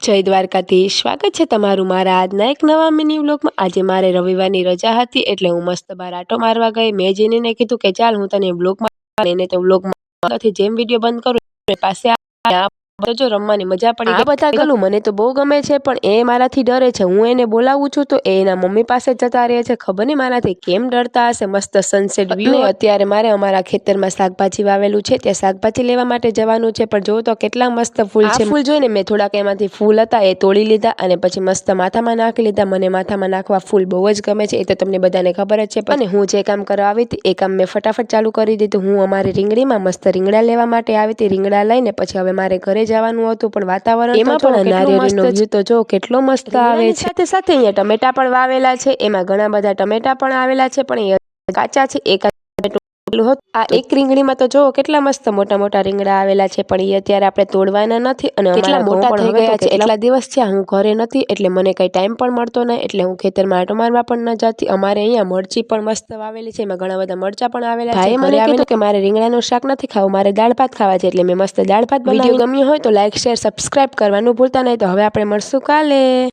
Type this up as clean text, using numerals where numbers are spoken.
જય દ્વારકાધીશ, સ્વાગત છે તમારું મારા આજના એક નવા મિની વ્લોગમાં। આજે મારે રવિવારની રજા હતી એટલે હું મસ્ત બહાર આટો મારવા ગઈ। મેં જીનીને કીધું કે ચાલ હું તને વ્લોગમાં એને તો વ્લોગમાં જેમ વિડીયો બંધ કરું પાસે જો રમવાની મજા પડી ગઈ। બધા ગલું મને તો બહુ ગમે છે પણ એ મારાથી ડરે છે। હું એને બોલાવું છું તો એ એના મમ્મી પાસે જતા રહે છે। ખબર નહીં મારાથી કેમ ડરતા હશે। મસ્ત સનસેટ વ્યૂ અત્યારે મારે અમારા ખેતરમાં શાકભાજી વાવેલું છે ત્યાં શાકભાજી લેવા માટે જવાનું છે પણ જો તો કેટલા મસ્ત ફૂલ છે। ફૂલ જોઈને મેં થોડાક એમાંથી ફૂલ હતા એ તોડી લીધા અને પછી મસ્ત માથામાં નાખી લીધા। મને માથામાં નાખવા ફૂલ બહુ જ ગમે છે, એ તો તમને બધાને ખબર જ છે। અને હું જે કામ કરવા આવી હતી એ કામ મેં ફટાફટ ચાલુ કરી દીધું। હું અમારી રીંગણીમાં મસ્ત રીંગણા લેવા માટે આવી હતી। રીંગણા લઈને પછી હવે મારે ઘરે જવાનું હતું પણ વાતાવરણ એમાં પણ નારિયેળીનો વ્યૂ તો જો કેટલો મસ્ત આવે છે। સાથે સાથે અહીંયા ટમેટા પણ વાવેલા છે, એમાં ઘણા બધા ટમેટા પણ આવેલા છે પણ એ કાચા છે। આ એક રીંગણીમાં તો જો કેટલા મસ્ત મોટા મોટા રીંગણા આવેલા છે પણ એ અત્યારે આપણે તોડવાના નથી અને કેટલા મોટા થઈ ગયા છે। એટલા દિવસ છે હું ઘરે નથી એટલે મને કઈ ટાઈમ પણ મળતો નહીં એટલે હું ખેતરમાં આટો મારવા પણ ન જતી। અમારે અહીંયા મરચી પણ મસ્ત વાવેલી છે, એમાં ઘણા બધા મરચા પણ આવેલા છે। ભાઈએ મને કીધું કે મારે રીંગણાનું શાક નથી ખાવું, મારે દાળ ભાત ખાવા છે એટલે મેં મસ્ત દાળ ભાત બનાવી। વિડીયો ગમ્યો હોય તો લાઈક શેર સબસ્ક્રાઇબ કરવાનું ભૂલતા નહીં। તો હવે આપણે મળશું કાલે।